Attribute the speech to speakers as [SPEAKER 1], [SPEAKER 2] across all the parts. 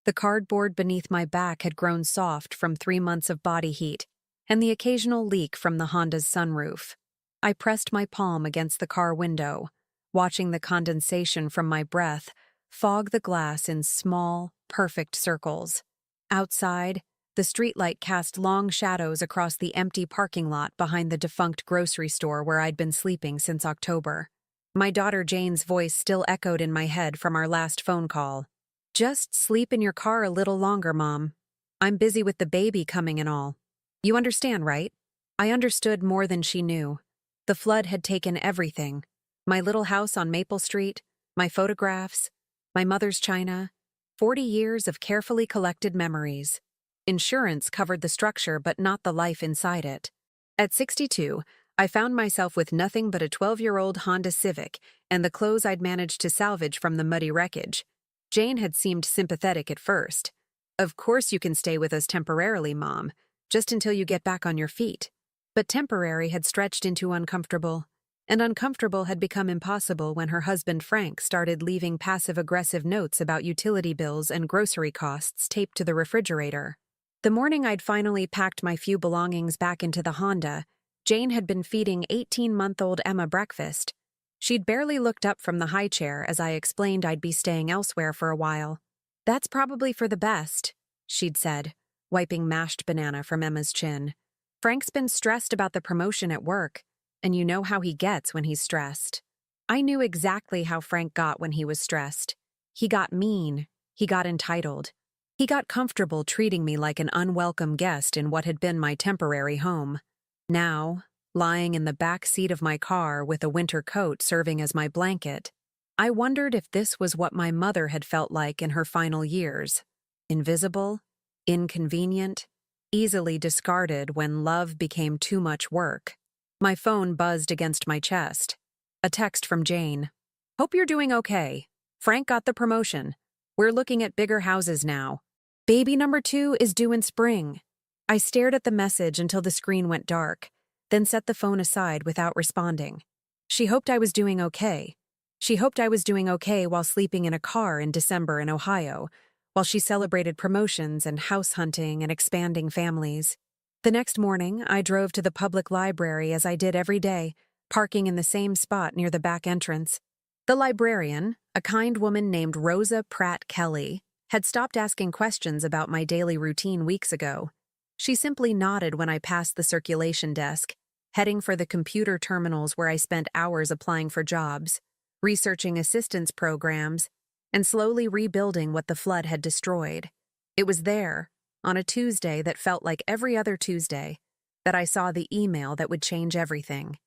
[SPEAKER 1] The cardboard beneath my back had grown soft from 3 months of body heat, and the occasional leak from the Honda's sunroof. I pressed my palm against the car window, watching the condensation from my breath fog the glass in small, perfect circles. Outside, the streetlight cast long shadows across the empty parking lot behind the defunct grocery store where I'd been sleeping since October. My daughter Jane's voice still echoed in my head from our last phone call. "Just sleep in your car a little longer, Mom. I'm busy with the baby coming and all. You understand, right?" I understood more than she knew. The flood had taken everything. My little house on Maple Street, my photographs, my mother's china, 40 years of carefully collected memories. Insurance covered the structure but not the life inside it. At 62, I found myself with nothing but a 12-year-old Honda Civic and the clothes I'd managed to salvage from the muddy wreckage. Jane had seemed sympathetic at first. "Of course you can stay with us temporarily, Mom, just until you get back on your feet." But temporary had stretched into uncomfortable, and uncomfortable had become impossible when her husband Frank started leaving passive-aggressive notes about utility bills and grocery costs taped to the refrigerator. The morning I'd finally packed my few belongings back into the Honda, Jane had been feeding 18-month-old Emma breakfast. She'd barely looked up from the high chair as I explained I'd be staying elsewhere for a while. "That's probably for the best," she'd said, wiping mashed banana from Emma's chin. "Frank's been stressed about the promotion at work, and you know how he gets when he's stressed." I knew exactly how Frank got when he was stressed. He got mean. He got entitled. He got comfortable treating me like an unwelcome guest in what had been my temporary home. Now, lying in the back seat of my car with a winter coat serving as my blanket, I wondered if this was what my mother had felt like in her final years. Invisible, inconvenient, easily discarded when love became too much work. My phone buzzed against my chest. A text from Jane. "Hope you're doing okay. Frank got the promotion. We're looking at bigger houses now. Baby number 2 is due in spring." I stared at the message until the screen went dark, then set the phone aside without responding. She hoped I was doing okay. She hoped I was doing okay while sleeping in a car in December in Ohio, while she celebrated promotions and house hunting and expanding families. The next morning, I drove to the public library as I did every day, parking in the same spot near the back entrance. The librarian, a kind woman named Rosa Pratt Kelly, had stopped asking questions about my daily routine weeks ago. She simply nodded when I passed the circulation desk, heading for the computer terminals where I spent hours applying for jobs, researching assistance programs, and slowly rebuilding what the flood had destroyed. It was there, on a Tuesday that felt like every other Tuesday, that I saw the email that would change everything.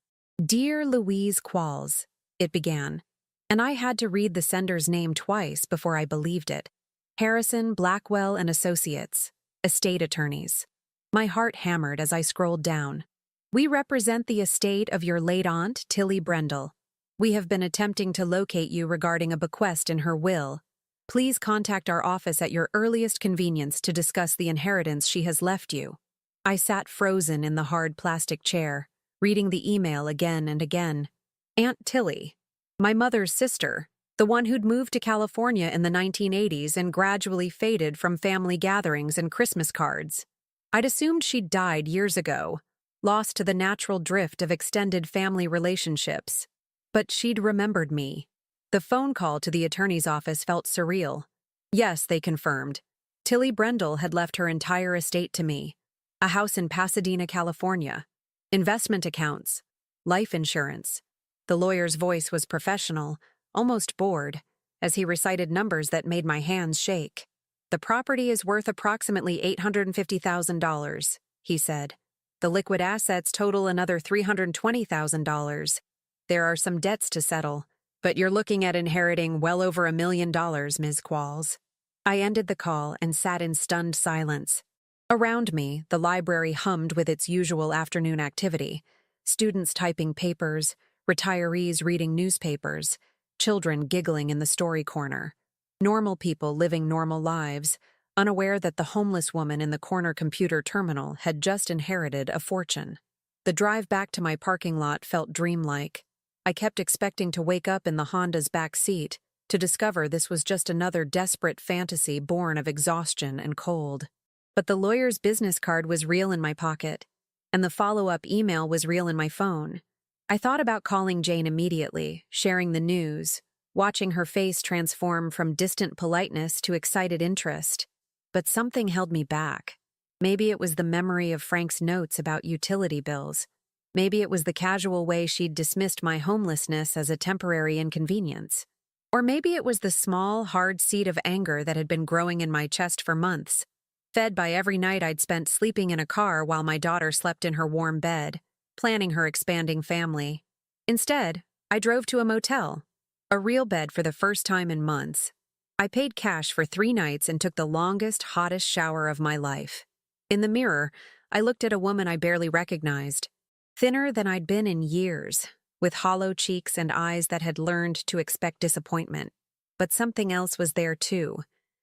[SPEAKER 1] "Dear Louise Qualls," it began, and I had to read the sender's name twice before I believed it. Harrison, Blackwell and Associates, estate attorneys. My heart hammered as I scrolled down. "We represent the estate of your late aunt, Tilly Brendel. We have been attempting to locate you regarding a bequest in her will. Please contact our office at your earliest convenience to discuss the inheritance she has left you." I sat frozen in the hard plastic chair, reading the email again and again. Aunt Tilly, my mother's sister, the one who'd moved to California in the 1980s and gradually faded from family gatherings and Christmas cards. I'd assumed she'd died years ago, lost to the natural drift of extended family relationships. But she'd remembered me. The phone call to the attorney's office felt surreal. Yes, they confirmed. Tilly Brendel had left her entire estate to me. A house in Pasadena, California. Investment accounts. Life insurance. The lawyer's voice was professional, almost bored, as he recited numbers that made my hands shake. "The property is worth approximately $850,000, he said. "The liquid assets total another $320,000. There are some debts to settle, but you're looking at inheriting well over $1 million, Ms. Qualls." I ended the call and sat in stunned silence. Around me, the library hummed with its usual afternoon activity. Students typing papers, retirees reading newspapers, children giggling in the story corner. Normal people living normal lives, unaware that the homeless woman in the corner computer terminal had just inherited a fortune. The drive back to my parking lot felt dreamlike. I kept expecting to wake up in the Honda's back seat, to discover this was just another desperate fantasy born of exhaustion and cold. But the lawyer's business card was real in my pocket, and the follow-up email was real in my phone. I thought about calling Jane immediately, sharing the news, watching her face transform from distant politeness to excited interest. But something held me back. Maybe it was the memory of Frank's notes about utility bills. Maybe it was the casual way she'd dismissed my homelessness as a temporary inconvenience. Or maybe it was the small, hard seed of anger that had been growing in my chest for months, fed by every night I'd spent sleeping in a car while my daughter slept in her warm bed, planning her expanding family. Instead, I drove to a motel, a real bed for the first time in months. I paid cash for 3 nights and took the longest, hottest shower of my life. In the mirror, I looked at a woman I barely recognized, thinner than I'd been in years, with hollow cheeks and eyes that had learned to expect disappointment. But something else was there too,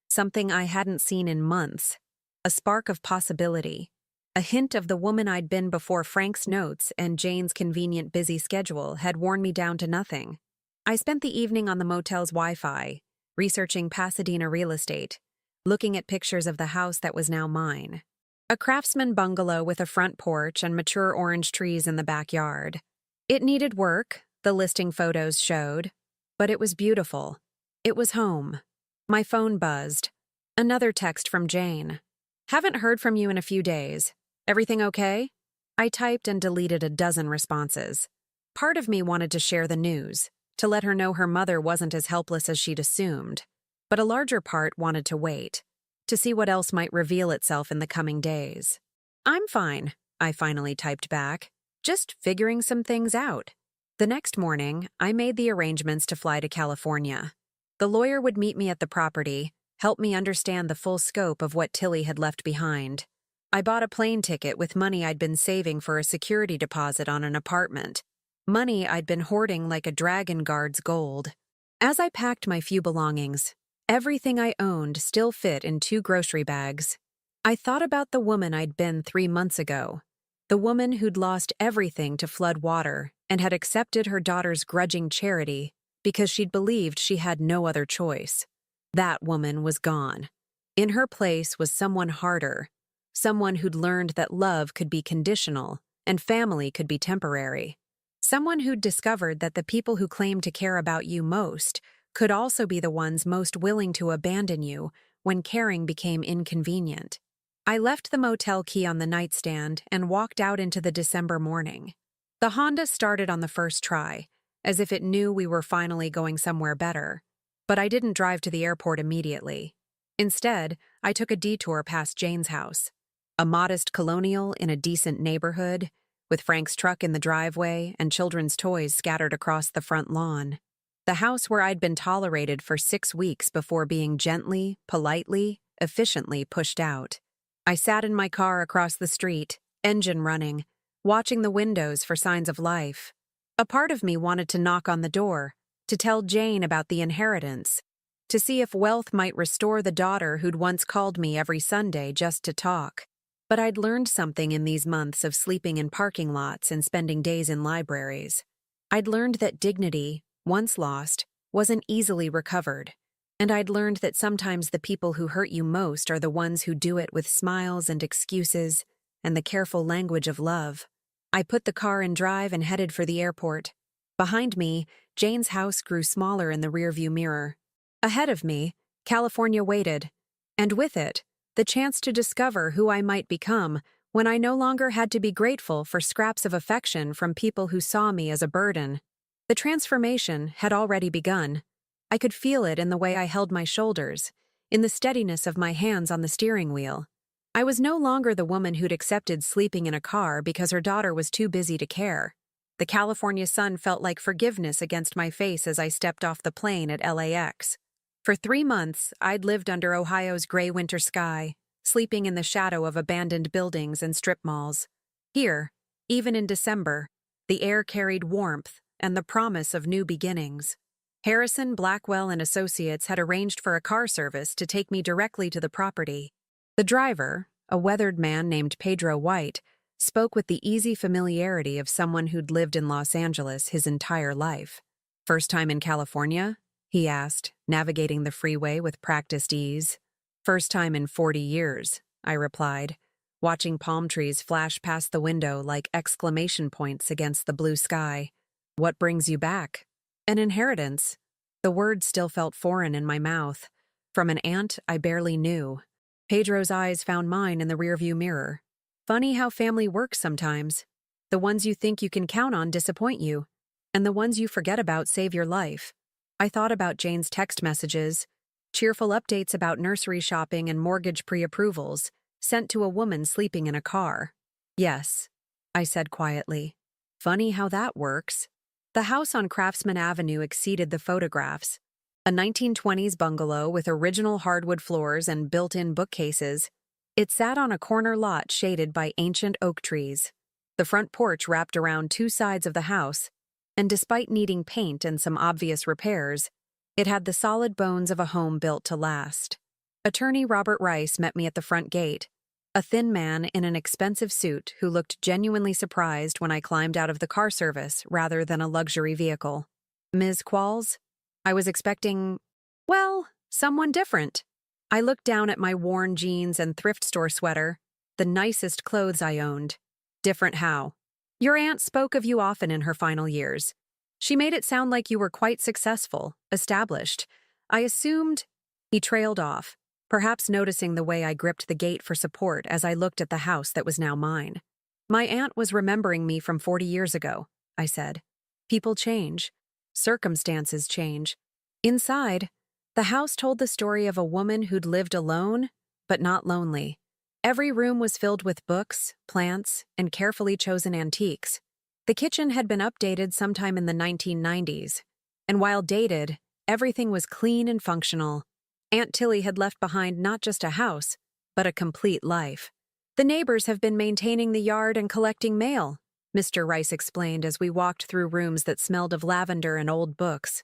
[SPEAKER 1] something I hadn't seen in months, a spark of possibility, a hint of the woman I'd been before Frank's notes and Jane's convenient busy schedule had worn me down to nothing. I spent the evening on the motel's Wi-Fi, researching Pasadena real estate, looking at pictures of the house that was now mine. A craftsman bungalow with a front porch and mature orange trees in the backyard. It needed work, the listing photos showed, but it was beautiful. It was home. My phone buzzed. Another text from Jane. "Haven't heard from you in a few days. Everything okay?" I typed and deleted a dozen responses. Part of me wanted to share the news, to let her know her mother wasn't as helpless as she'd assumed. But a larger part wanted to wait, to see what else might reveal itself in the coming days. "I'm fine," I finally typed back. "Just figuring some things out." The next morning, I made the arrangements to fly to California. The lawyer would meet me at the property, help me understand the full scope of what Tilly had left behind. I bought a plane ticket with money I'd been saving for a security deposit on an apartment, money I'd been hoarding like a dragon guard's gold. As I packed my few belongings, everything I owned still fit in 2 grocery bags. I thought about the woman I'd been 3 months ago, the woman who'd lost everything to flood water and had accepted her daughter's grudging charity because she'd believed she had no other choice. That woman was gone. In her place was someone harder, someone who'd learned that love could be conditional and family could be temporary. Someone who'd discovered that the people who claimed to care about you most could also be the ones most willing to abandon you when caring became inconvenient. I left the motel key on the nightstand and walked out into the December morning. The Honda started on the first try, as if it knew we were finally going somewhere better. But I didn't drive to the airport immediately. Instead, I took a detour past Jane's house, a modest colonial in a decent neighborhood, with Frank's truck in the driveway and children's toys scattered across the front lawn. The house where I'd been tolerated for 6 weeks before being gently, politely, efficiently pushed out. I sat in my car across the street, engine running, watching the windows for signs of life. A part of me wanted to knock on the door, to tell Jane about the inheritance, to see if wealth might restore the daughter who'd once called me every Sunday just to talk. But I'd learned something in these months of sleeping in parking lots and spending days in libraries. I'd learned that dignity, once lost, wasn't easily recovered. And I'd learned that sometimes the people who hurt you most are the ones who do it with smiles and excuses and the careful language of love. I put the car in drive and headed for the airport. Behind me, Jane's house grew smaller in the rearview mirror. Ahead of me, California waited, and with it, the chance to discover who I might become when I no longer had to be grateful for scraps of affection from people who saw me as a burden. The transformation had already begun. I could feel it in the way I held my shoulders, in the steadiness of my hands on the steering wheel. I was no longer the woman who'd accepted sleeping in a car because her daughter was too busy to care. The California sun felt like forgiveness against my face as I stepped off the plane at LAX. For 3 months, I'd lived under Ohio's gray winter sky, sleeping in the shadow of abandoned buildings and strip malls. Here, even in December, the air carried warmth and the promise of new beginnings. Harrison, Blackwell, and Associates had arranged for a car service to take me directly to the property. The driver, a weathered man named Pedro White, spoke with the easy familiarity of someone who'd lived in Los Angeles his entire life. "First time in California?" he asked, navigating the freeway with practiced ease. First time in 40 years, I replied, watching palm trees flash past the window like exclamation points against the blue sky. What brings you back? An inheritance. The word still felt foreign in my mouth. From an aunt I barely knew. Pedro's eyes found mine in the rearview mirror. Funny how family works sometimes. The ones you think you can count on disappoint you, and the ones you forget about save your life. I thought about Jane's text messages, cheerful updates about nursery shopping and mortgage pre-approvals, sent to a woman sleeping in a car. Yes, I said quietly. Funny how that works. The house on Craftsman Avenue exceeded the photographs. A 1920s bungalow with original hardwood floors and built-in bookcases. It sat on a corner lot shaded by ancient oak trees. The front porch wrapped around two sides of the house, and despite needing paint and some obvious repairs, it had the solid bones of a home built to last. Attorney Robert Rice met me at the front gate, a thin man in an expensive suit who looked genuinely surprised when I climbed out of the car service rather than a luxury vehicle. Ms. Qualls? I was expecting, well, someone different. I looked down at my worn jeans and thrift store sweater, the nicest clothes I owned. Different how? Your aunt spoke of you often in her final years. She made it sound like you were quite successful, established. I assumed. He trailed off, perhaps noticing the way I gripped the gate for support as I looked at the house that was now mine. My aunt was remembering me from 40 years ago, I said. People change. Circumstances change. Inside, the house told the story of a woman who'd lived alone, but not lonely. Every room was filled with books, plants, and carefully chosen antiques. The kitchen had been updated sometime in the 1990s, and while dated, everything was clean and functional. Aunt Tilly had left behind not just a house, but a complete life. The neighbors have been maintaining the yard and collecting mail, Mr. Rice explained as we walked through rooms that smelled of lavender and old books.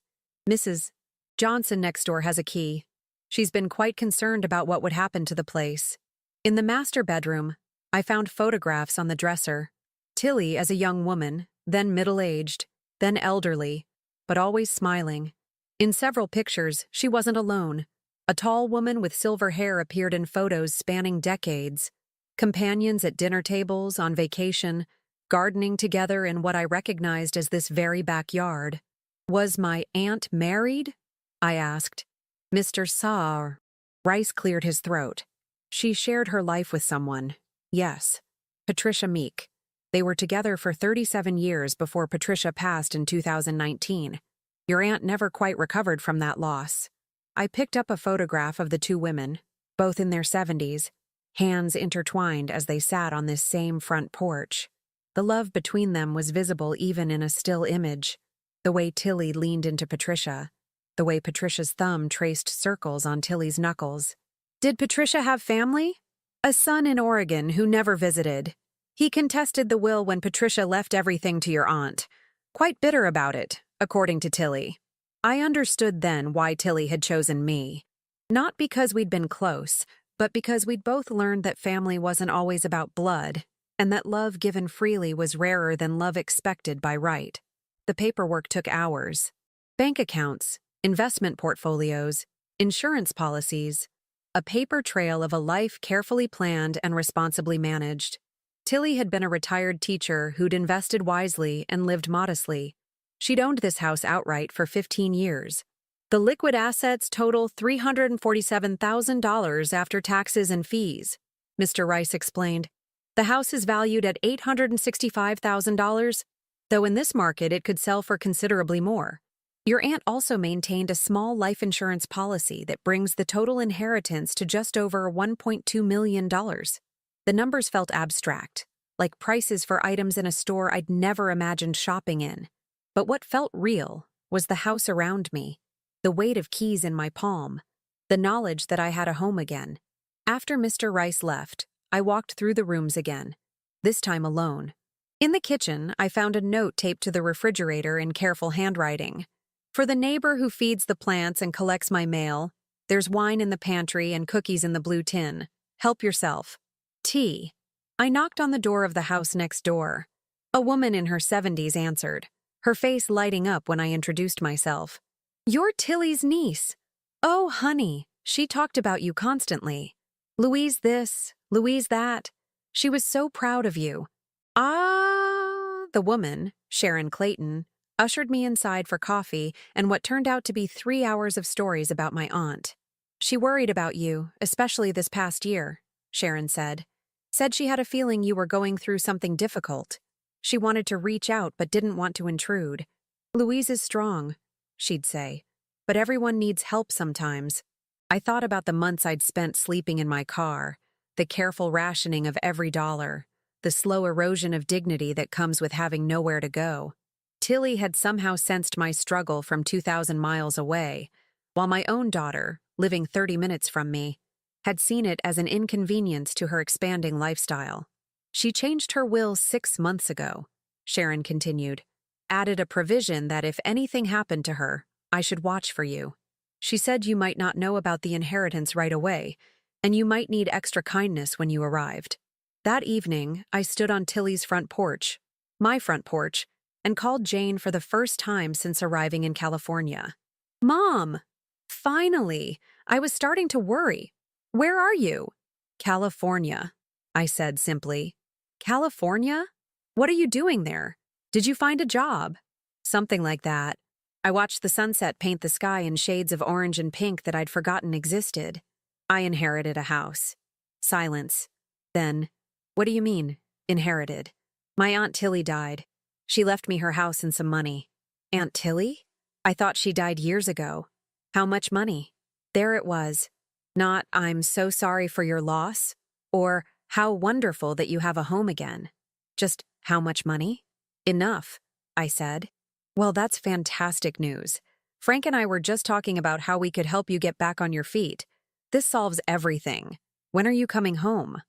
[SPEAKER 1] Mrs. Johnson next door has a key. She's been quite concerned about what would happen to the place. In the master bedroom, I found photographs on the dresser. Tilly as a young woman, then middle-aged, then elderly, but always smiling. In several pictures, she wasn't alone. A tall woman with silver hair appeared in photos spanning decades. Companions at dinner tables, on vacation, gardening together in what I recognized as this very backyard. Was my aunt married? I asked. Mr. Saar. Rice cleared his throat. She shared her life with someone. Yes. Patricia Meek. They were together for 37 years before Patricia passed in 2019. Your aunt never quite recovered from that loss. I picked up a photograph of the two women, both in their 70s, hands intertwined as they sat on this same front porch. The love between them was visible even in a still image. The way Tilly leaned into Patricia. The way Patricia's thumb traced circles on Tilly's knuckles. Did Patricia have family? A son in Oregon who never visited. He contested the will when Patricia left everything to your aunt. Quite bitter about it, according to Tilly. I understood then why Tilly had chosen me. Not because we'd been close, but because we'd both learned that family wasn't always about blood, and that love given freely was rarer than love expected by right. The paperwork took hours. Bank accounts, investment portfolios, insurance policies, a paper trail of a life carefully planned and responsibly managed. Tilly had been a retired teacher who'd invested wisely and lived modestly. She'd owned this house outright for 15 years. The liquid assets total $347,000 after taxes and fees, Mr. Rice explained. The house is valued at $865,000, though in this market it could sell for considerably more. Your aunt also maintained a small life insurance policy that brings the total inheritance to just over $1.2 million. The numbers felt abstract, like prices for items in a store I'd never imagined shopping in. But what felt real was the house around me, the weight of keys in my palm, the knowledge that I had a home again. After Mr. Rice left, I walked through the rooms again, this time alone. In the kitchen, I found a note taped to the refrigerator in careful handwriting. For the neighbor who feeds the plants and collects my mail, there's wine in the pantry and cookies in the blue tin. Help yourself. Tea. I knocked on the door of the house next door. A woman in her 70s answered, her face lighting up when I introduced myself. You're Tilly's niece. Oh, honey, she talked about you constantly. Louise this, Louise that. She was so proud of you. Ah, the woman, Sharon Clayton, ushered me inside for coffee and what turned out to be 3 hours of stories about my aunt. She worried about you, especially this past year, Sharon said. Said she had a feeling you were going through something difficult. She wanted to reach out but didn't want to intrude. Louise is strong, she'd say, but everyone needs help sometimes. I thought about the months I'd spent sleeping in my car, the careful rationing of every dollar, the slow erosion of dignity that comes with having nowhere to go. Tilly had somehow sensed my struggle from 2,000 miles away, while my own daughter, living 30 minutes from me, had seen it as an inconvenience to her expanding lifestyle. She changed her will 6 months ago, Sharon continued, added a provision that if anything happened to her, I should watch for you. She said you might not know about the inheritance right away, and you might need extra kindness when you arrived. That evening, I stood on Tilly's front porch, my front porch, and called Jane for the first time since arriving in California. Mom! Finally! I was starting to worry. Where are you? California, I said simply. California? What are you doing there? Did you find a job? Something like that. I watched the sunset paint the sky in shades of orange and pink that I'd forgotten existed. I inherited a house. Silence. Then, what do you mean, inherited? My Aunt Tilly died. She left me her house and some money. Aunt Tilly? I thought she died years ago. How much money? There it was. Not, I'm so sorry for your loss, or how wonderful that you have a home again. Just, how much money? Enough, I said. Well, that's fantastic news. Frank and I were just talking about how we could help you get back on your feet. This solves everything. When are you coming home?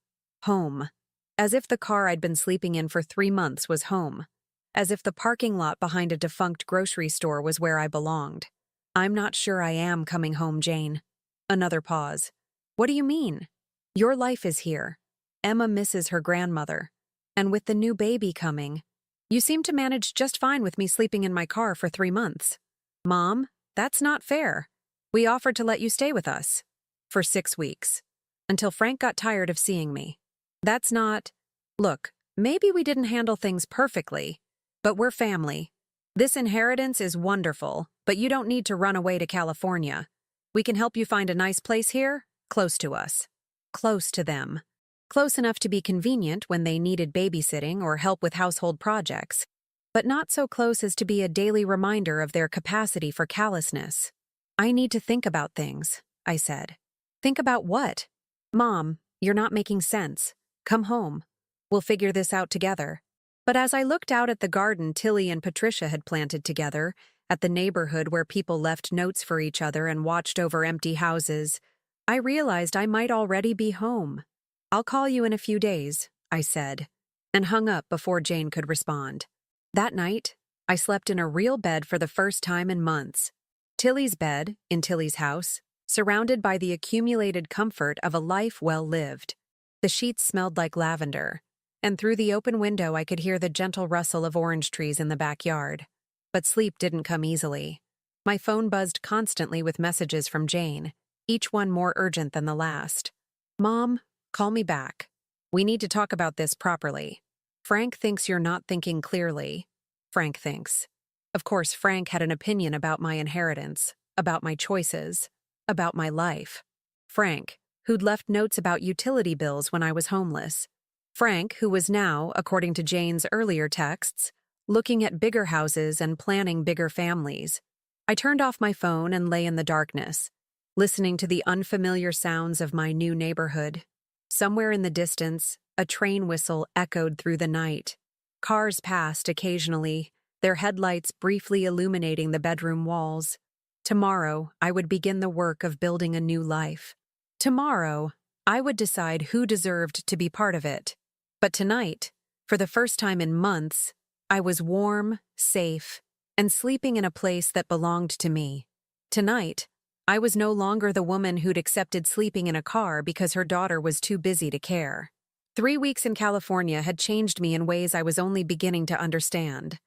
[SPEAKER 1] Home. As if the car I'd been sleeping in for 3 months was home. As if the parking lot behind a defunct grocery store was where I belonged. I'm not sure I am coming home, Jane. Another pause. What do you mean? Your life is here. Emma misses her grandmother. And with the new baby coming, you seem to manage just fine with me sleeping in my car for 3 months. Mom, that's not fair. We offered to let you stay with us. For 6 weeks. Until Frank got tired of seeing me. That's not... Look, maybe we didn't handle things perfectly, but we're family. This inheritance is wonderful, but you don't need to run away to California. We can help you find a nice place here, close to us. Close to them. Close enough to be convenient when they needed babysitting or help with household projects, but not so close as to be a daily reminder of their capacity for callousness. I need to think about things, I said. Think about what? Mom, you're not making sense. Come home. We'll figure this out together. But as I looked out at the garden Tilly and Patricia had planted together, at the neighborhood where people left notes for each other and watched over empty houses, I realized I might already be home. I'll call you in a few days, I said, and hung up before Jane could respond. That night, I slept in a real bed for the first time in months. Tilly's bed, in Tilly's house, surrounded by the accumulated comfort of a life well lived. The sheets smelled like lavender, and through the open window I could hear the gentle rustle of orange trees in the backyard. But sleep didn't come easily. My phone buzzed constantly with messages from Jane, each one more urgent than the last. Mom, call me back. We need to talk about this properly. Frank thinks you're not thinking clearly. Frank thinks. Of course, Frank had an opinion about my inheritance, about my choices, about my life. Frank, who'd left notes about utility bills when I was homeless. Frank, who was now, according to Jane's earlier texts, looking at bigger houses and planning bigger families. I turned off my phone and lay in the darkness, listening to the unfamiliar sounds of my new neighborhood. Somewhere in the distance, a train whistle echoed through the night. Cars passed occasionally, their headlights briefly illuminating the bedroom walls. Tomorrow, I would begin the work of building a new life. Tomorrow, I would decide who deserved to be part of it. But tonight, for the first time in months, I was warm, safe, and sleeping in a place that belonged to me. Tonight, I was no longer the woman who'd accepted sleeping in a car because her daughter was too busy to care. 3 weeks in California had changed me in ways I was only beginning to understand.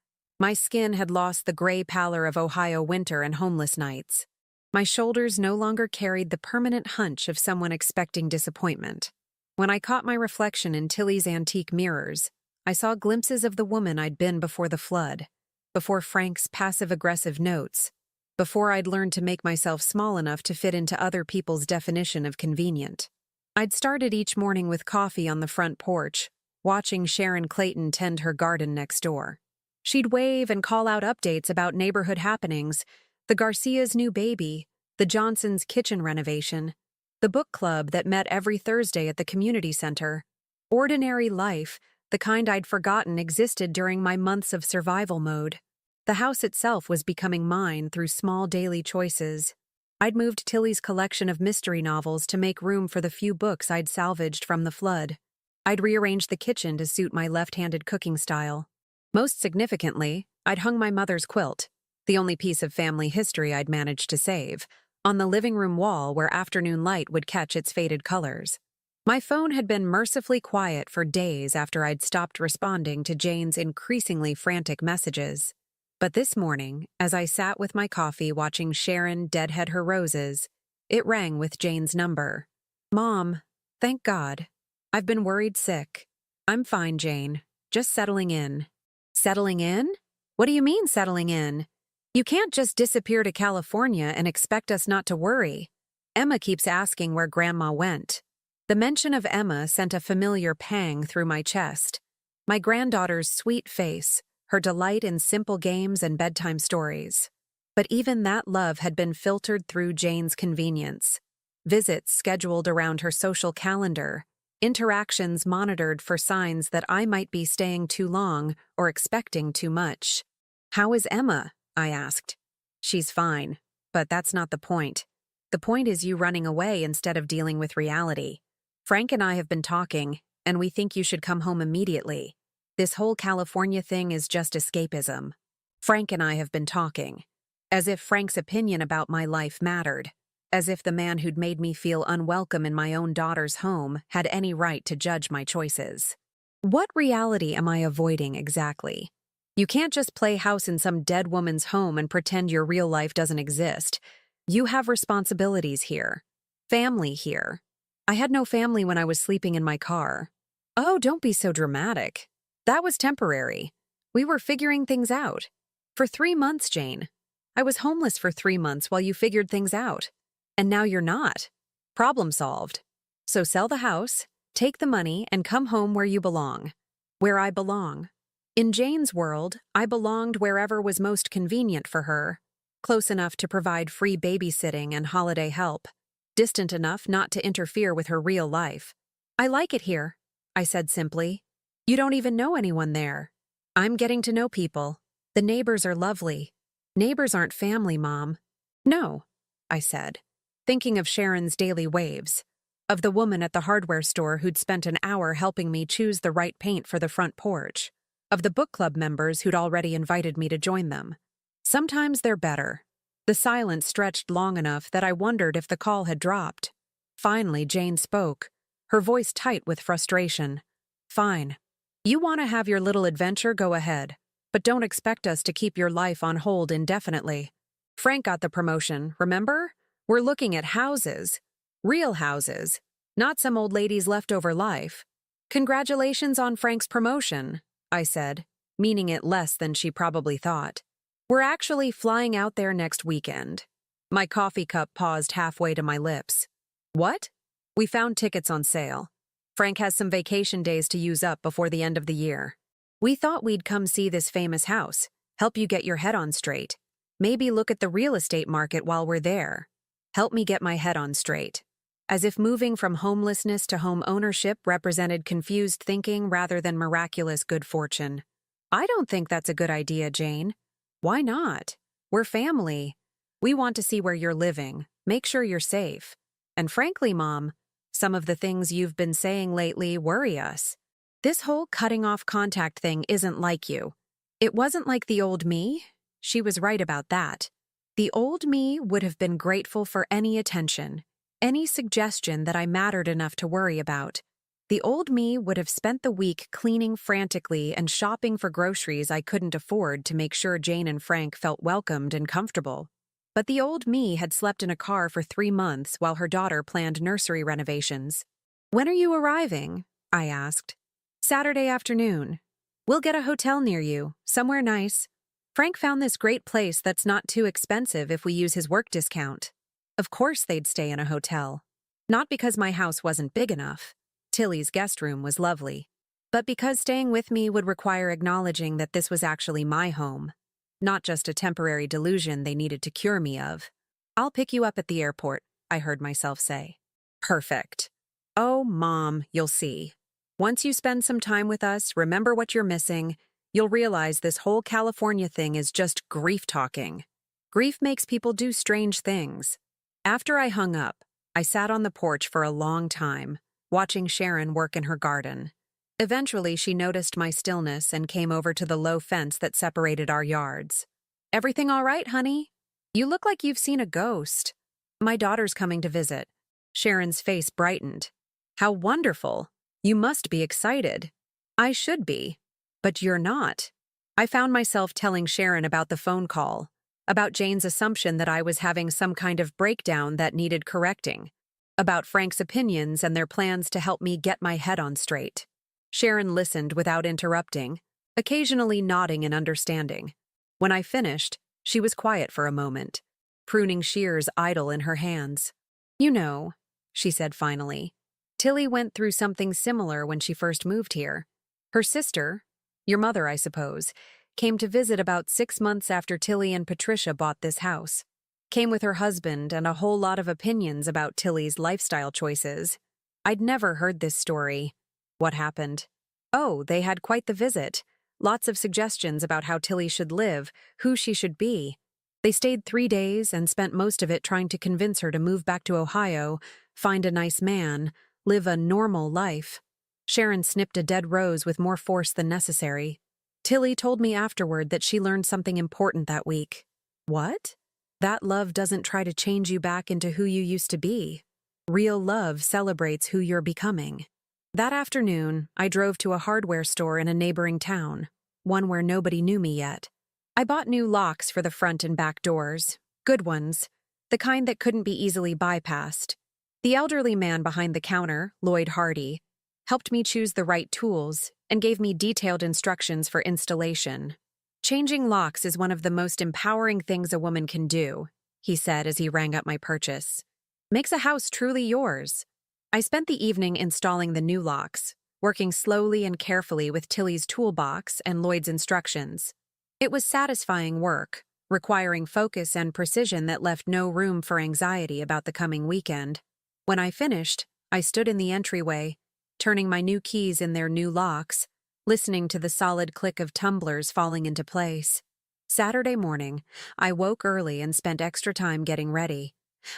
[SPEAKER 1] My skin had lost the gray pallor of Ohio winter and homeless nights. My shoulders no longer carried the permanent hunch of someone expecting disappointment. When I caught my reflection in Tilly's antique mirrors, I saw glimpses of the woman I'd been before the flood, before Frank's passive-aggressive notes, before I'd learned to make myself small enough to fit into other people's definition of convenient. I'd started each morning with coffee on the front porch, watching Sharon Clayton tend her garden next door. She'd wave and call out updates about neighborhood happenings, the Garcia's new baby, the Johnsons' kitchen renovation, the book club that met every Thursday at the community center. Ordinary life, the kind I'd forgotten existed during my months of survival mode. The house itself was becoming mine through small daily choices. I'd moved Tilly's collection of mystery novels to make room for the few books I'd salvaged from the flood. I'd rearranged the kitchen to suit my left-handed cooking style. Most significantly, I'd hung my mother's quilt, the only piece of family history I'd managed to save, on the living room wall where afternoon light would catch its faded colors. My phone had been mercifully quiet for days after I'd stopped responding to Jane's increasingly frantic messages. But this morning, as I sat with my coffee watching Sharon deadhead her roses, it rang with Jane's number. "Mom, thank God. I've been worried sick. I'm fine, Jane. Just settling in." "Settling in? What do you mean settling in? You can't just disappear to California and expect us not to worry. Emma keeps asking where Grandma went." The mention of Emma sent a familiar pang through my chest. My granddaughter's sweet face, her delight in simple games and bedtime stories. But even that love had been filtered through Jane's convenience. Visits scheduled around her social calendar, interactions monitored for signs that I might be staying too long or expecting too much. "How is Emma?" I asked. "She's fine, but that's not the point. The point is you running away instead of dealing with reality. Frank and I have been talking, and we think you should come home immediately. This whole California thing is just escapism. Frank and I have been talking. As if Frank's opinion about my life mattered. As if the man who'd made me feel unwelcome in my own daughter's home had any right to judge my choices. What reality am I avoiding exactly? You can't just play house in some dead woman's home and pretend your real life doesn't exist. You have responsibilities here. Family here. I had no family when I was sleeping in my car." "Oh, don't be so dramatic. That was temporary. We were figuring things out. For 3 months, Jane. I was homeless for 3 months while you figured things out. And now you're not. Problem solved. So sell the house, take the money, and come home where you belong. Where I belong." In Jane's world, I belonged wherever was most convenient for her. Close enough to provide free babysitting and holiday help. Distant enough not to interfere with her real life. "I like it here," I said simply. "You don't even know anyone there." "I'm getting to know people. The neighbors are lovely." "Neighbors aren't family, Mom." "No," I said, thinking of Sharon's daily waves, of the woman at the hardware store who'd spent an hour helping me choose the right paint for the front porch, of the book club members who'd already invited me to join them. Sometimes they're better. The silence stretched long enough that I wondered if the call had dropped. Finally, Jane spoke, her voice tight with frustration. "Fine. You want to have your little adventure, go ahead. But don't expect us to keep your life on hold indefinitely. Frank got the promotion, remember? We're looking at houses. Real houses. Not some old lady's leftover life." "Congratulations on Frank's promotion," I said, meaning it less than she probably thought. "We're actually flying out there next weekend." My coffee cup paused halfway to my lips. "What?" "We found tickets on sale. Frank has some vacation days to use up before the end of the year. We thought we'd come see this famous house, help you get your head on straight. Maybe look at the real estate market while we're there. Help me get my head on straight." As if moving from homelessness to home ownership represented confused thinking rather than miraculous good fortune. "I don't think that's a good idea, Jane." "Why not? We're family. We want to see where you're living, make sure you're safe. And frankly, Mom, some of the things you've been saying lately worry us. This whole cutting off contact thing isn't like you. It wasn't like the old me." She was right about that. The old me would have been grateful for any attention, any suggestion that I mattered enough to worry about. The old me would have spent the week cleaning frantically and shopping for groceries I couldn't afford to make sure Jane and Frank felt welcomed and comfortable. But the old me had slept in a car for 3 months while her daughter planned nursery renovations. "When are you arriving?" I asked. "Saturday afternoon. We'll get a hotel near you, somewhere nice. Frank found this great place that's not too expensive if we use his work discount." Of course they'd stay in a hotel. Not because my house wasn't big enough. Tilly's guest room was lovely. But because staying with me would require acknowledging that this was actually my home, not just a temporary delusion they needed to cure me of. "I'll pick you up at the airport," I heard myself say. Perfect. "Oh, Mom, you'll see. Once you spend some time with us, remember what you're missing, you'll realize this whole California thing is just grief talking. Grief makes people do strange things." After I hung up, I sat on the porch for a long time, watching Sharon work in her garden. Eventually, she noticed my stillness and came over to the low fence that separated our yards. "Everything all right, honey? You look like you've seen a ghost." "My daughter's coming to visit." Sharon's face brightened. "How wonderful. You must be excited." "I should be. But you're not." I found myself telling Sharon about the phone call, about Jane's assumption that I was having some kind of breakdown that needed correcting, about Frank's opinions and their plans to help me get my head on straight. Sharon listened without interrupting, occasionally nodding in understanding. When I finished, she was quiet for a moment, pruning shears idle in her hands. "You know," she said finally, "Tilly went through something similar when she first moved here. Her sister, your mother, I suppose, came to visit about 6 months after Tilly and Patricia bought this house. Came with her husband and a whole lot of opinions about Tilly's lifestyle choices. I'd never heard this story." "What happened?" "Oh, they had quite the visit. Lots of suggestions about how Tilly should live, who she should be. They stayed 3 days and spent most of it trying to convince her to move back to Ohio, find a nice man, live a normal life." Sharon snipped a dead rose with more force than necessary. "Tilly told me afterward that she learned something important that week." "What?" "That love doesn't try to change you back into who you used to be. Real love celebrates who you're becoming." That afternoon, I drove to a hardware store in a neighboring town, one where nobody knew me yet. I bought new locks for the front and back doors, good ones, the kind that couldn't be easily bypassed. The elderly man behind the counter, Lloyd Hardy, helped me choose the right tools and gave me detailed instructions for installation. "Changing locks is one of the most empowering things a woman can do," he said as he rang up my purchase. "Makes a house truly yours." I spent the evening installing the new locks, working slowly and carefully with Tilly's toolbox and Lloyd's instructions. It was satisfying work, requiring focus and precision that left no room for anxiety about the coming weekend. When I finished, I stood in the entryway, turning my new keys in their new locks, listening to the solid click of tumblers falling into place. Saturday morning, I woke early and spent extra time getting ready.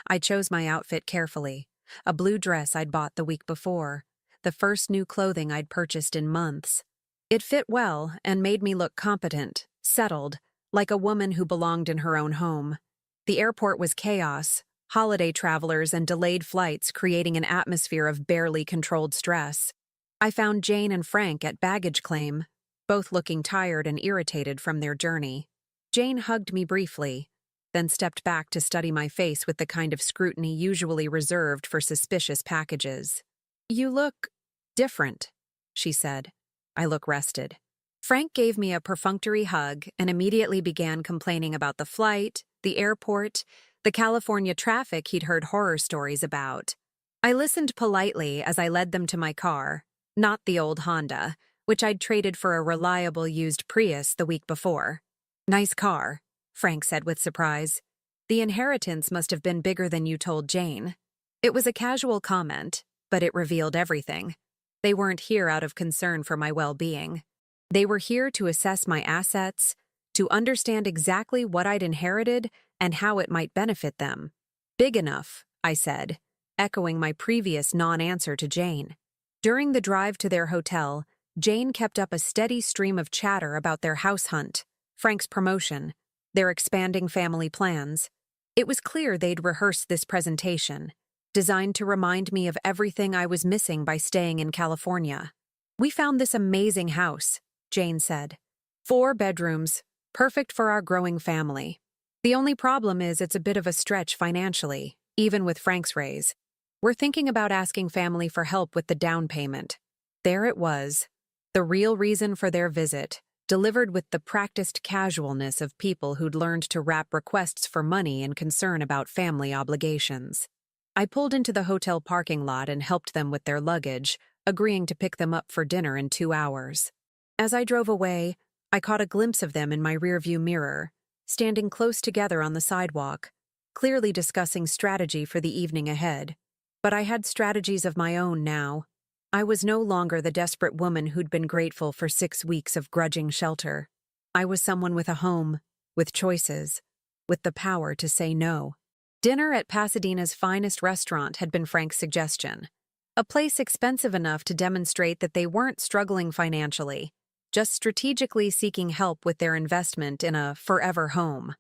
[SPEAKER 1] I chose my outfit carefully. A blue dress I'd bought the week before, the first new clothing I'd purchased in months. It fit well and made me look competent, settled, like a woman who belonged in her own home. The airport was chaos, holiday travelers and delayed flights creating an atmosphere of barely controlled stress. I found Jane and Frank at baggage claim, both looking tired and irritated from their journey. Jane hugged me briefly, then stepped back to study my face with the kind of scrutiny usually reserved for suspicious packages. "You look different," she said. "I look rested." Frank gave me a perfunctory hug and immediately began complaining about the flight, the airport, the California traffic he'd heard horror stories about. I listened politely as I led them to my car, not the old Honda, which I'd traded for a reliable used Prius the week before. "Nice car," Frank said with surprise. "The inheritance must have been bigger than you told Jane." It was a casual comment, but it revealed everything. They weren't here out of concern for my well-being. They were here to assess my assets, to understand exactly what I'd inherited and how it might benefit them. "Big enough," I said, echoing my previous non-answer to Jane. During the drive to their hotel, Jane kept up a steady stream of chatter about their house hunt, Frank's promotion, their expanding family plans. It was clear they'd rehearsed this presentation. designed to remind me of everything I was missing by staying in California. "We found this amazing house," Jane said. "4 bedrooms, perfect for our growing family. The only problem is it's a bit of a stretch financially, even with Frank's raise. We're thinking about asking family for help with the down payment." There it was, the real reason for their visit, delivered with the practiced casualness of people who'd learned to wrap requests for money in concern about family obligations. I pulled into the hotel parking lot and helped them with their luggage, agreeing to pick them up for dinner in 2 hours. As I drove away, I caught a glimpse of them in my rearview mirror, standing close together on the sidewalk, clearly discussing strategy for the evening ahead. But I had strategies of my own now. I was no longer the desperate woman who'd been grateful for 6 weeks of grudging shelter. I was someone with a home, with choices, with the power to say no. Dinner at Pasadena's finest restaurant had been Frank's suggestion. A place expensive enough to demonstrate that they weren't struggling financially, just strategically seeking help with their investment in a forever home.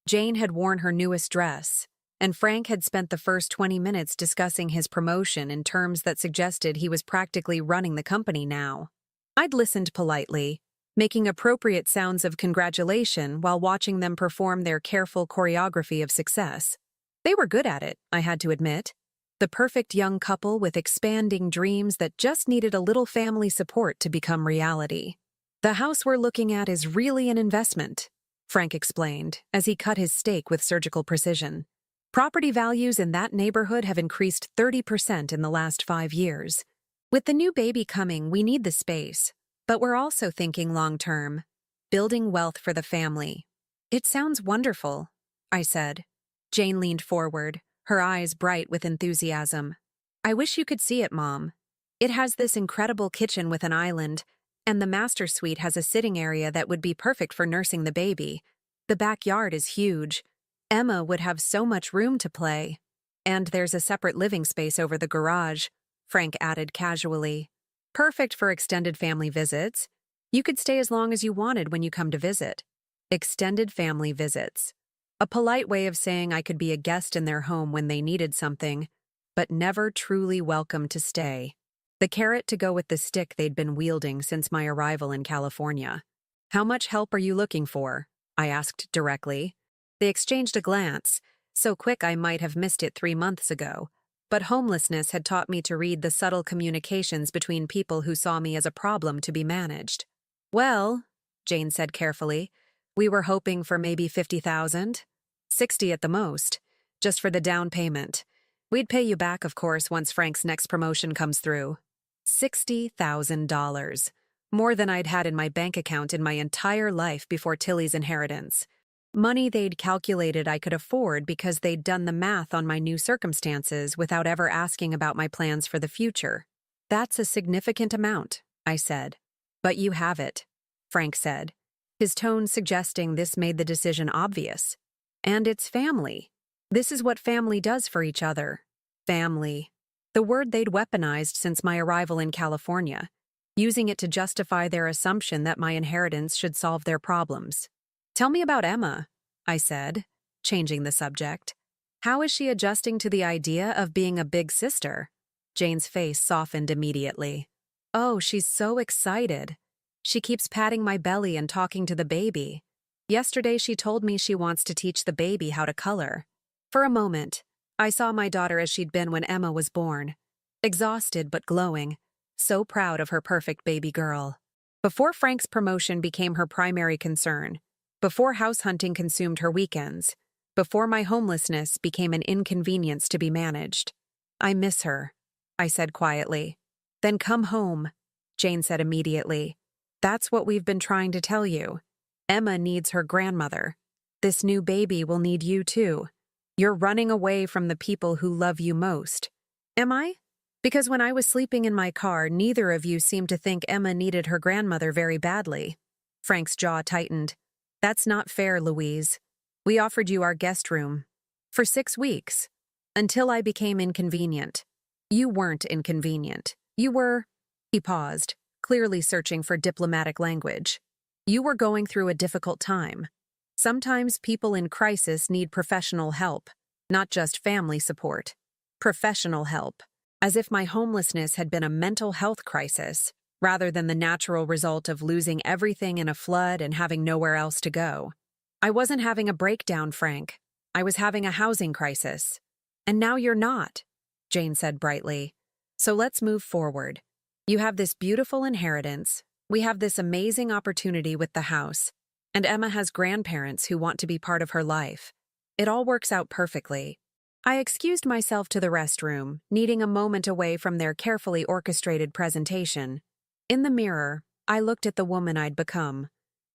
[SPEAKER 1] Jane had worn her newest dress, and Frank had spent the first 20 minutes discussing his promotion in terms that suggested he was practically running the company now. I'd listened politely, making appropriate sounds of congratulation while watching them perform their careful choreography of success. They were good at it, I had to admit. The perfect young couple with expanding dreams that just needed a little family support to become reality. "The house we're looking at is really an investment," Frank explained as he cut his steak with surgical precision. "Property values in that neighborhood have increased 30% in the last 5 years. With the new baby coming, we need the space, but we're also thinking long-term, building wealth for the family." "It sounds wonderful," I said. Jane leaned forward, her eyes bright with enthusiasm. "I wish you could see it, Mom. It has this incredible kitchen with an island, and the master suite has a sitting area that would be perfect for nursing the baby. The backyard is huge. Emma would have so much room to play. And there's a separate living space over the garage," Frank added casually. "Perfect for extended family visits. You could stay as long as you wanted when you come to visit." Extended family visits. A polite way of saying I could be a guest in their home when they needed something, but never truly welcome to stay. The carrot to go with the stick they'd been wielding since my arrival in California. "How much help are you looking for?" I asked directly. They exchanged a glance, so quick I might have missed it 3 months ago, but homelessness had taught me to read the subtle communications between people who saw me as a problem to be managed. "Well," Jane said carefully, "we were hoping for maybe 50,000. 60 at the most, just for the down payment. We'd pay you back, of course, once Frank's next promotion comes through." $60,000. More than I'd had in my bank account in my entire life before Tilly's inheritance. Money they'd calculated I could afford because they'd done the math on my new circumstances without ever asking about my plans for the future. "That's a significant amount," I said. "But you have it," Frank said, his tone suggesting this made the decision obvious. "And it's family. This is what family does for each other. Family." The word they'd weaponized since my arrival in California, using it to justify their assumption that my inheritance should solve their problems. "Tell me about Emma," I said, changing the subject. "How is she adjusting to the idea of being a big sister?" Jane's face softened immediately. "Oh, she's so excited. She keeps patting my belly and talking to the baby. Yesterday she told me she wants to teach the baby how to color." For a moment, I saw my daughter as she'd been when Emma was born. Exhausted but glowing, so proud of her perfect baby girl. Before Frank's promotion became her primary concern, before house hunting consumed her weekends, before my homelessness became an inconvenience to be managed. "I miss her," I said quietly. "Then come home," Jane said immediately. "That's what we've been trying to tell you. Emma needs her grandmother. This new baby will need you too. You're running away from the people who love you most." "Am I? Because when I was sleeping in my car, neither of you seemed to think Emma needed her grandmother very badly." Frank's jaw tightened. "That's not fair, Louise. We offered you our guest room. For 6 weeks. Until I became inconvenient. You weren't inconvenient. You were—" He paused, clearly searching for diplomatic language. "You were going through a difficult time. Sometimes people in crisis need professional help, not just family support. Professional help, as if my homelessness had been a mental health crisis, rather than the natural result of losing everything in a flood and having nowhere else to go. I wasn't having a breakdown, Frank. I was having a housing crisis. And now you're not, Jane said brightly. So let's move forward. You have this beautiful inheritance. We have this amazing opportunity with the house. And Emma has grandparents who want to be part of her life. It all works out perfectly. I excused myself to the restroom, needing a moment away from their carefully orchestrated presentation. In the mirror, I looked at the woman I'd become,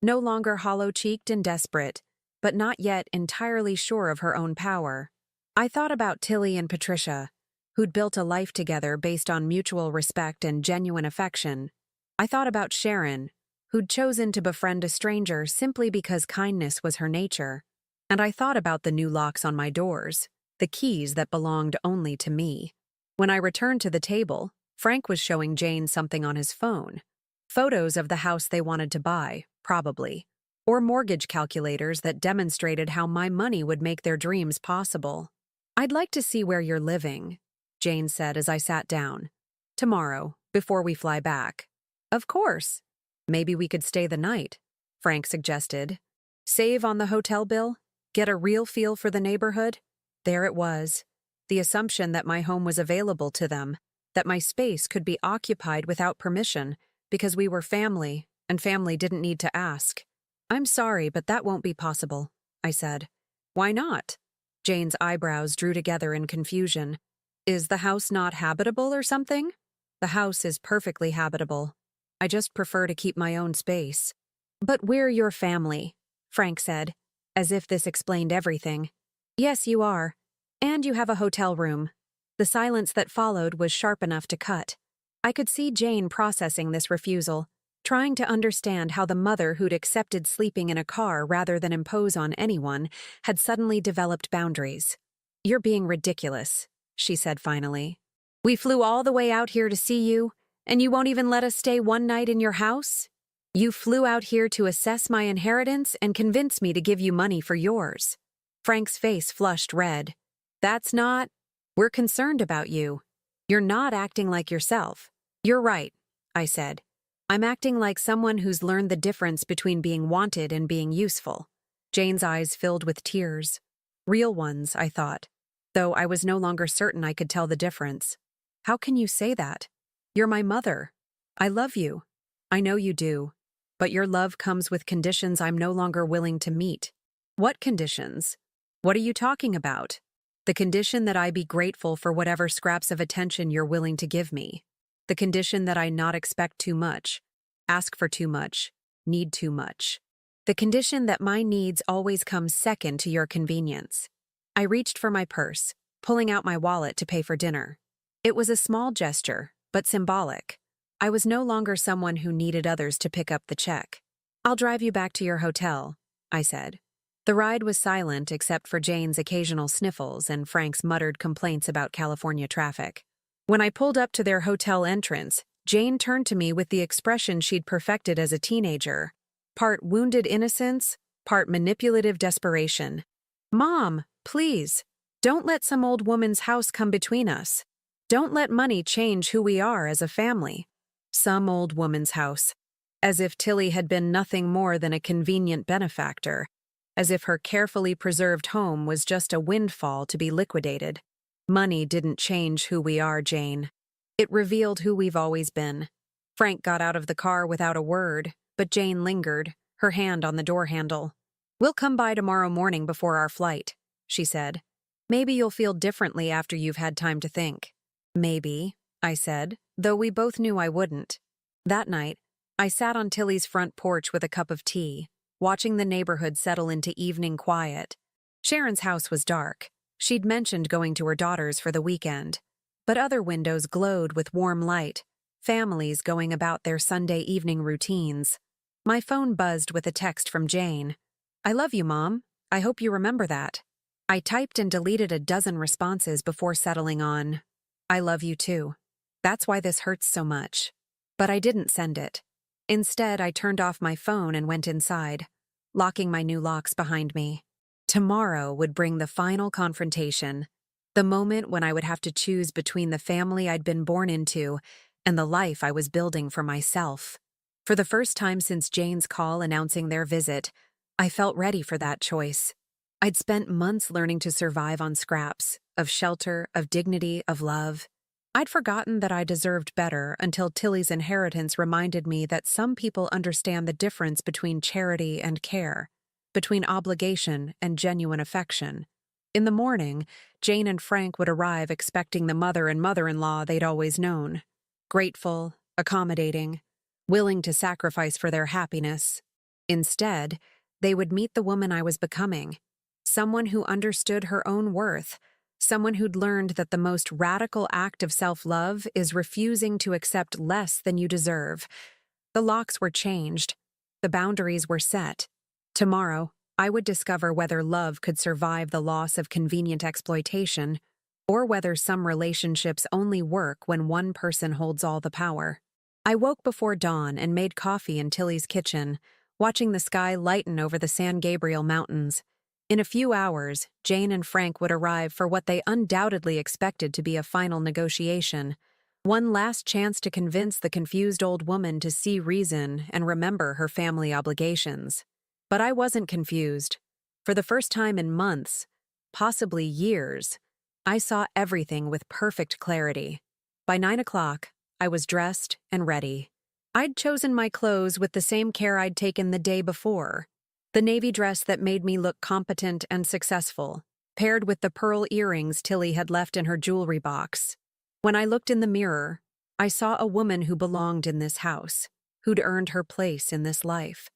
[SPEAKER 1] no longer hollow-cheeked and desperate, but not yet entirely sure of her own power. I thought about Tilly and Patricia, who'd built a life together based on mutual respect and genuine affection. I thought about Sharon, who'd chosen to befriend a stranger simply because kindness was her nature. And I thought about the new locks on my doors, the keys that belonged only to me. When I returned to the table, Frank was showing Jane something on his phone. Photos of the house they wanted to buy, probably. Or mortgage calculators that demonstrated how my money would make their dreams possible. I'd like to see where you're living, Jane said as I sat down. Tomorrow, before we fly back. Of course. Maybe we could stay the night, Frank suggested. Save on the hotel bill? Get a real feel for the neighborhood? There it was. The assumption that my home was available to them, that my space could be occupied without permission because we were family, and family didn't need to ask. I'm sorry, but that won't be possible, I said. Why not? Jane's eyebrows drew together in confusion. Is the house not habitable or something? The house is perfectly habitable. I just prefer to keep my own space. But we're your family, Frank said, as if this explained everything. Yes, you are. And you have a hotel room. The silence that followed was sharp enough to cut. I could see Jane processing this refusal, trying to understand how the mother who'd accepted sleeping in a car rather than impose on anyone had suddenly developed boundaries. You're being ridiculous, she said finally. We flew all the way out here to see you, and you won't even let us stay one night in your house? You flew out here to assess my inheritance and convince me to give you money for yours. Frank's face flushed red. That's not... We're concerned about you. You're not acting like yourself. You're right, I said. I'm acting like someone who's learned the difference between being wanted and being useful. Jane's eyes filled with tears. Real ones, I thought, though I was no longer certain I could tell the difference. How can you say that? You're my mother. I love you. I know you do. But your love comes with conditions I'm no longer willing to meet. What conditions? What are you talking about? The condition that I be grateful for whatever scraps of attention you're willing to give me. The condition that I not expect too much, ask for too much, need too much. The condition that my needs always come second to your convenience. I reached for my purse, pulling out my wallet to pay for dinner. It was a small gesture, but symbolic. I was no longer someone who needed others to pick up the check. I'll drive you back to your hotel, I said. The ride was silent except for Jane's occasional sniffles and Frank's muttered complaints about California traffic. When I pulled up to their hotel entrance, Jane turned to me with the expression she'd perfected as a teenager. Part wounded innocence, part manipulative desperation. Mom, please, don't let some old woman's house come between us. Don't let money change who we are as a family. Some old woman's house. As if Tilly had been nothing more than a convenient benefactor. As if her carefully preserved home was just a windfall to be liquidated. Money didn't change who we are, Jane. It revealed who we've always been. Frank got out of the car without a word, but Jane lingered, her hand on the door handle. We'll come by tomorrow morning before our flight, she said. Maybe you'll feel differently after you've had time to think. Maybe, I said, though we both knew I wouldn't. That night, I sat on Tilly's front porch with a cup of tea, watching the neighborhood settle into evening quiet. Sharon's house was dark. She'd mentioned going to her daughter's for the weekend. But other windows glowed with warm light, families going about their Sunday evening routines. My phone buzzed with a text from Jane. I love you, Mom. I hope you remember that. I typed and deleted a dozen responses before settling on, I love you too. That's why this hurts so much. But I didn't send it. Instead, I turned off my phone and went inside, locking my new locks behind me. Tomorrow would bring the final confrontation. The moment when I would have to choose between the family I'd been born into and the life I was building for myself. For the first time since Jane's call announcing their visit, I felt ready for that choice. I'd spent months learning to survive on scraps, of shelter, of dignity, of love. I'd forgotten that I deserved better until Tilly's inheritance reminded me that some people understand the difference between charity and care, between obligation and genuine affection. In the morning, Jane and Frank would arrive expecting the mother and mother-in-law they'd always known. Grateful, accommodating, willing to sacrifice for their happiness. Instead, they would meet the woman I was becoming, someone who understood her own worth, someone who'd learned that the most radical act of self-love is refusing to accept less than you deserve. The locks were changed. The boundaries were set. Tomorrow, I would discover whether love could survive the loss of convenient exploitation, or whether some relationships only work when one person holds all the power. I woke before dawn and made coffee in Tilly's kitchen, watching the sky lighten over the San Gabriel Mountains. In a few hours, Jane and Frank would arrive for what they undoubtedly expected to be a final negotiation, one last chance to convince the confused old woman to see reason and remember her family obligations. But I wasn't confused. For the first time in months, possibly years, I saw everything with perfect clarity. By 9 o'clock, I was dressed and ready. I'd chosen my clothes with the same care I'd taken the day before. The navy dress that made me look competent and successful, paired with the pearl earrings Tilly had left in her jewelry box. When I looked in the mirror, I saw a woman who belonged in this house, who'd earned her place in this life.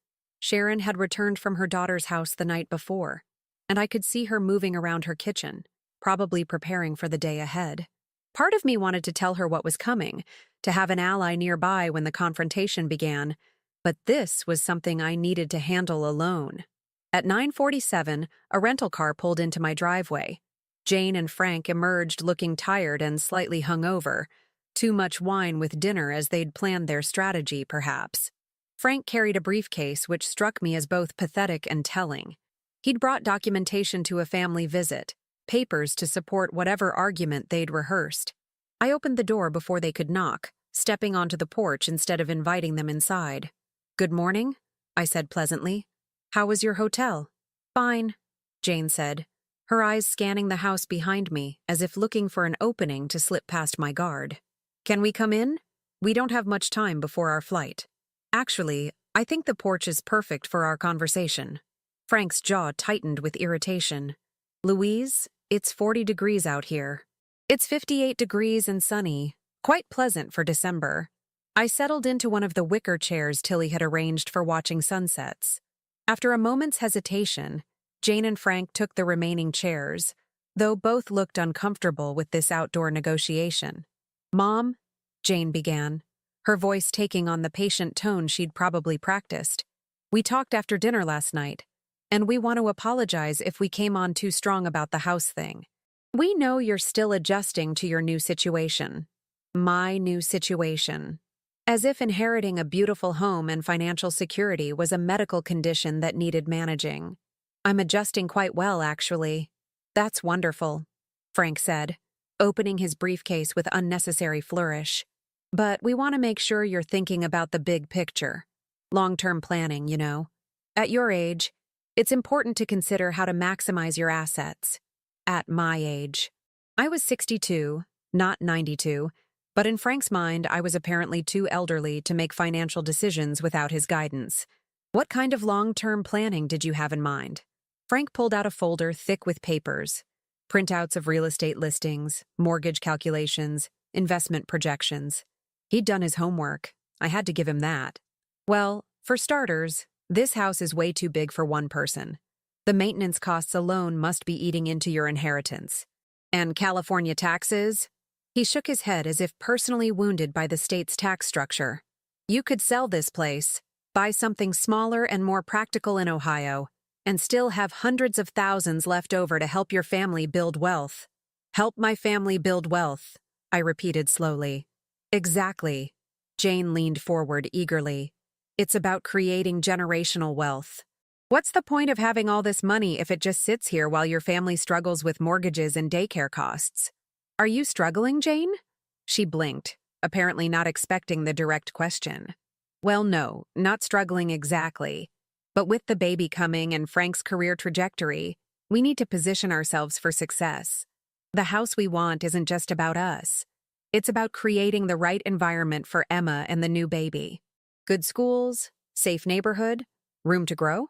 [SPEAKER 1] Sharon had returned from her daughter's house the night before, and I could see her moving around her kitchen, probably preparing for the day ahead. Part of me wanted to tell her what was coming, to have an ally nearby when the confrontation began, but this was something I needed to handle alone. At 9:47, a rental car pulled into my driveway. Jane and Frank emerged looking tired and slightly hungover, too much wine with dinner as they'd planned their strategy, perhaps. Frank carried a briefcase which struck me as both pathetic and telling. He'd brought documentation to a family visit, papers to support whatever argument they'd rehearsed. I opened the door before they could knock, stepping onto the porch instead of inviting them inside. "Good morning," I said pleasantly. "How was your hotel?" "Fine," Jane said, her eyes scanning the house behind me as if looking for an opening to slip past my guard. "Can we come in? We don't have much time before our flight." "Actually, I think the porch is perfect for our conversation." Frank's jaw tightened with irritation. "Louise, it's 40 degrees out here." "It's 58 degrees and sunny, quite pleasant for December." I settled into one of the wicker chairs Tilly had arranged for watching sunsets. After a moment's hesitation, Jane and Frank took the remaining chairs, though both looked uncomfortable with this outdoor negotiation. "Mom," Jane began, her voice taking on the patient tone she'd probably practiced. "We talked after dinner last night, and we want to apologize if we came on too strong about the house thing. We know you're still adjusting to your new situation." My new situation. As if inheriting a beautiful home and financial security was a medical condition that needed managing. "I'm adjusting quite well, actually." "That's wonderful," Frank said, opening his briefcase with unnecessary flourish. "But we want to make sure you're thinking about the big picture. Long-term planning, you know. At your age, it's important to consider how to maximize your assets. At my age. I was 62, not 92, but in Frank's mind, I was apparently too elderly to make financial decisions without his guidance. "What kind of long-term planning did you have in mind?" Frank pulled out a folder thick with papers, printouts of real estate listings, mortgage calculations, investment projections. He'd done his homework. I had to give him that. "Well, for starters, this house is way too big for one person. The maintenance costs alone must be eating into your inheritance. And California taxes?" He shook his head as if personally wounded by the state's tax structure. "You could sell this place, buy something smaller and more practical in Ohio, and still have hundreds of thousands left over to help your family build wealth." "Help my family build wealth," I repeated slowly. "Exactly." Jane leaned forward eagerly. "It's about creating generational wealth. What's the point of having all this money if it just sits here while your family struggles with mortgages and daycare costs? Are you struggling, Jane? She blinked, apparently not expecting the direct question. Well, no, not struggling exactly. But with the baby coming and Frank's career trajectory, we need to position ourselves for success. The house we want isn't just about us. It's about creating the right environment for Emma and the new baby. Good schools, safe neighborhood, room to grow?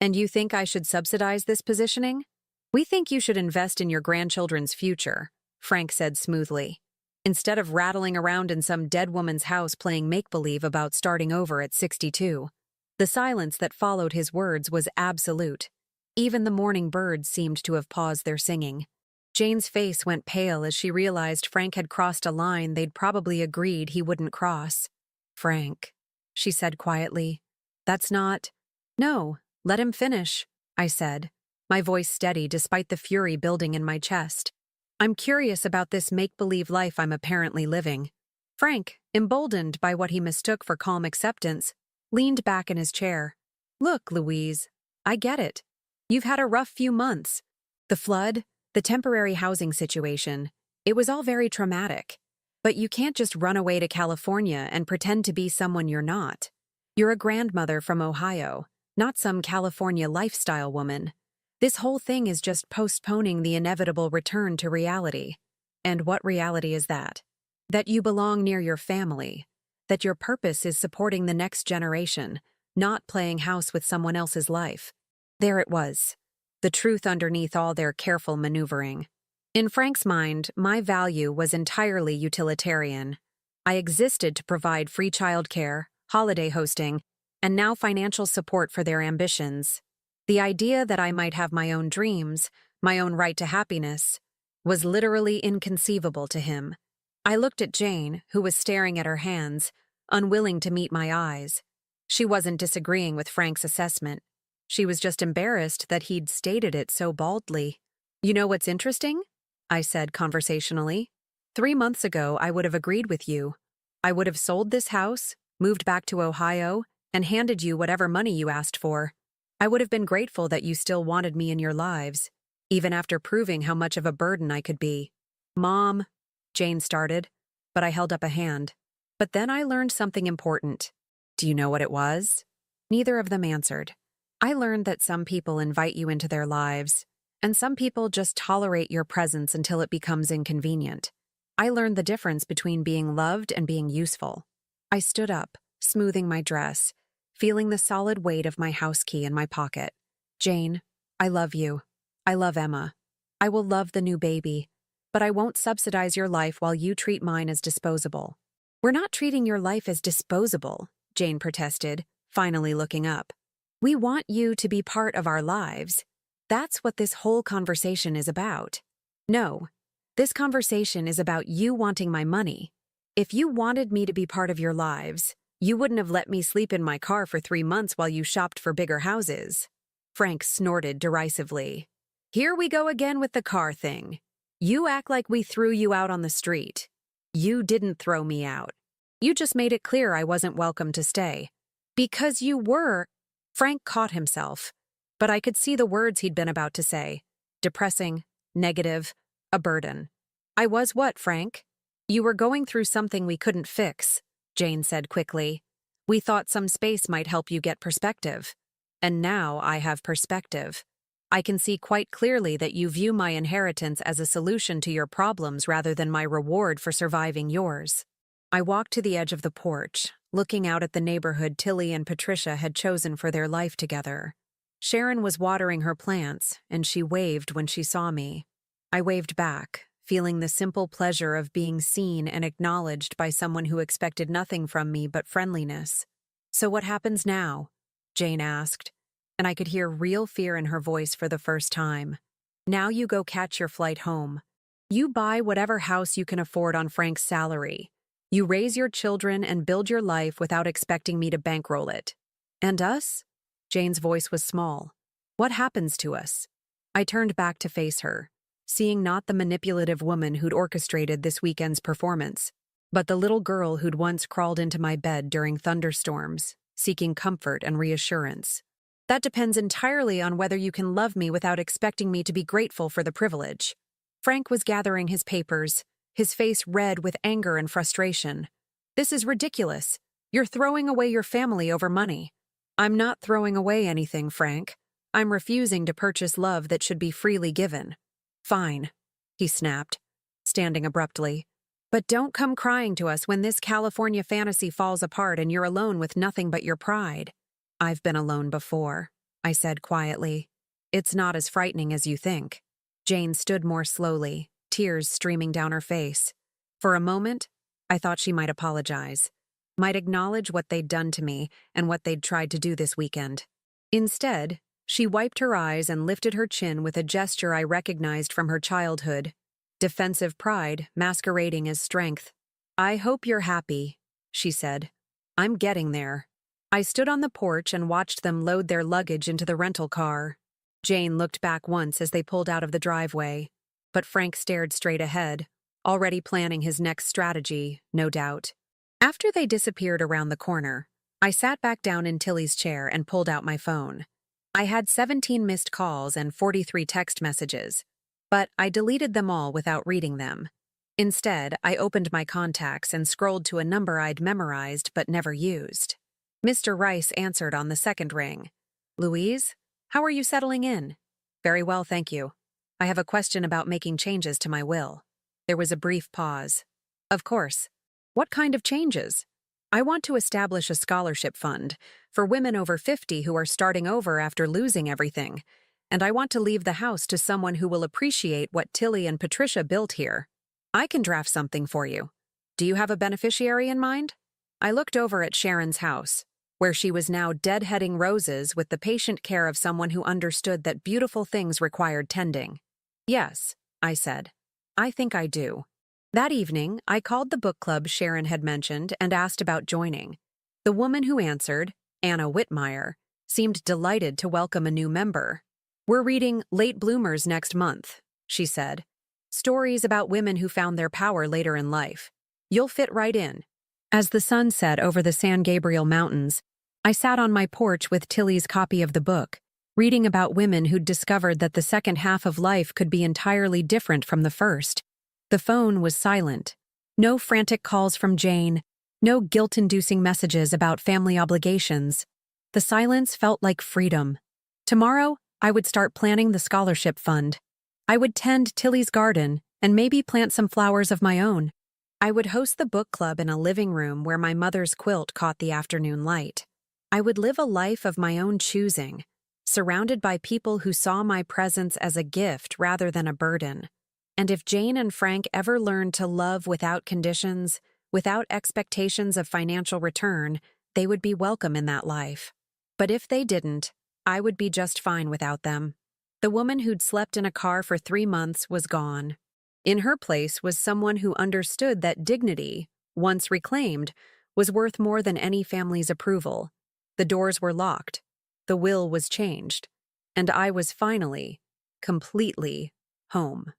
[SPEAKER 1] And you think I should subsidize this positioning? We think you should invest in your grandchildren's future, Frank said smoothly. Instead of rattling around in some dead woman's house playing make-believe about starting over at 62. The silence that followed his words was absolute. Even the morning birds seemed to have paused their singing. Jane's face went pale as she realized Frank had crossed a line they'd probably agreed he wouldn't cross. Frank, she said quietly. That's not… No, let him finish, I said, my voice steady despite the fury building in my chest. I'm curious about this make-believe life I'm apparently living. Frank, emboldened by what he mistook for calm acceptance, leaned back in his chair. Look, Louise, I get it. You've had a rough few months. The flood, the temporary housing situation, it was all very traumatic. But you can't just run away to California and pretend to be someone you're not. You're a grandmother from Ohio, not some California lifestyle woman. This whole thing is just postponing the inevitable return to reality. And what reality is that? That you belong near your family. That your purpose is supporting the next generation, not playing house with someone else's life. There it was. The truth underneath all their careful maneuvering. In Frank's mind, my value was entirely utilitarian. I existed to provide free childcare, holiday hosting, and now financial support for their ambitions. The idea that I might have my own dreams, my own right to happiness, was literally inconceivable to him. I looked at Jane, who was staring at her hands, unwilling to meet my eyes. She wasn't disagreeing with Frank's assessment. She was just embarrassed that he'd stated it so baldly. You know what's interesting? I said conversationally. 3 months ago, I would have agreed with you. I would have sold this house, moved back to Ohio, and handed you whatever money you asked for. I would have been grateful that you still wanted me in your lives, even after proving how much of a burden I could be. Mom, Jane started, but I held up a hand. But then I learned something important. Do you know what it was? Neither of them answered. I learned that some people invite you into their lives, and some people just tolerate your presence until it becomes inconvenient. I learned the difference between being loved and being useful. I stood up, smoothing my dress, feeling the solid weight of my house key in my pocket. Jane, I love you. I love Emma. I will love the new baby, but I won't subsidize your life while you treat mine as disposable. We're not treating your life as disposable, Jane protested, finally looking up. We want you to be part of our lives. That's what this whole conversation is about. No, this conversation is about you wanting my money. If you wanted me to be part of your lives, you wouldn't have let me sleep in my car for 3 months while you shopped for bigger houses. Frank snorted derisively. Here we go again with the car thing. You act like we threw you out on the street. You didn't throw me out. You just made it clear I wasn't welcome to stay. Because you were… Frank caught himself, but I could see the words he'd been about to say. Depressing, negative, a burden. I was what, Frank? You were going through something we couldn't fix, Jane said quickly. We thought some space might help you get perspective. And now I have perspective. I can see quite clearly that you view my inheritance as a solution to your problems rather than my reward for surviving yours. I walked to the edge of the porch, looking out at the neighborhood Tilly and Patricia had chosen for their life together. Sharon was watering her plants, and she waved when she saw me. I waved back, feeling the simple pleasure of being seen and acknowledged by someone who expected nothing from me but friendliness. So what happens now? Jane asked, and I could hear real fear in her voice for the first time. Now you go catch your flight home. You buy whatever house you can afford on Frank's salary. You raise your children and build your life without expecting me to bankroll it. And us? Jane's voice was small. What happens to us? I turned back to face her, seeing not the manipulative woman who'd orchestrated this weekend's performance, but the little girl who'd once crawled into my bed during thunderstorms, seeking comfort and reassurance. That depends entirely on whether you can love me without expecting me to be grateful for the privilege. Frank was gathering his papers, his face red with anger and frustration. This is ridiculous. You're throwing away your family over money. I'm not throwing away anything, Frank. I'm refusing to purchase love that should be freely given. Fine, he snapped, standing abruptly. But don't come crying to us when this California fantasy falls apart and you're alone with nothing but your pride. I've been alone before, I said quietly. It's not as frightening as you think. Jane stood more slowly, tears streaming down her face. For a moment, I thought she might apologize, might acknowledge what they'd done to me and what they'd tried to do this weekend. Instead, she wiped her eyes and lifted her chin with a gesture I recognized from her childhood. Defensive pride masquerading as strength. I hope you're happy, she said. I'm getting there. I stood on the porch and watched them load their luggage into the rental car. Jane looked back once as they pulled out of the driveway, but Frank stared straight ahead, already planning his next strategy, no doubt. After they disappeared around the corner, I sat back down in Tilly's chair and pulled out my phone. I had 17 missed calls and 43 text messages, but I deleted them all without reading them. Instead, I opened my contacts and scrolled to a number I'd memorized but never used. Mr. Rice answered on the second ring. Louise, how are you settling in? Very well, thank you. I have a question about making changes to my will. There was a brief pause. Of course. What kind of changes? I want to establish a scholarship fund for women over 50 who are starting over after losing everything, and I want to leave the house to someone who will appreciate what Tilly and Patricia built here. I can draft something for you. Do you have a beneficiary in mind? I looked over at Sharon's house, where she was now deadheading roses with the patient care of someone who understood that beautiful things required tending. Yes, I said. I think I do. That evening, I called the book club Sharon had mentioned and asked about joining. The woman who answered, Anna Whitmire, seemed delighted to welcome a new member. We're reading Late Bloomers next month, she said. Stories about women who found their power later in life. You'll fit right in. As the sun set over the San Gabriel Mountains, I sat on my porch with Tilly's copy of the book, reading about women who'd discovered that the second half of life could be entirely different from the first. The phone was silent. No frantic calls from Jane, no guilt-inducing messages about family obligations. The silence felt like freedom. Tomorrow, I would start planning the scholarship fund. I would tend Tilly's garden and maybe plant some flowers of my own. I would host the book club in a living room where my mother's quilt caught the afternoon light. I would live a life of my own choosing, surrounded by people who saw my presence as a gift rather than a burden. And if Jane and Frank ever learned to love without conditions, without expectations of financial return, they would be welcome in that life. But if they didn't, I would be just fine without them. The woman who'd slept in a car for 3 months was gone. In her place was someone who understood that dignity, once reclaimed, was worth more than any family's approval. The doors were locked, the will was changed, and I was finally, completely, home.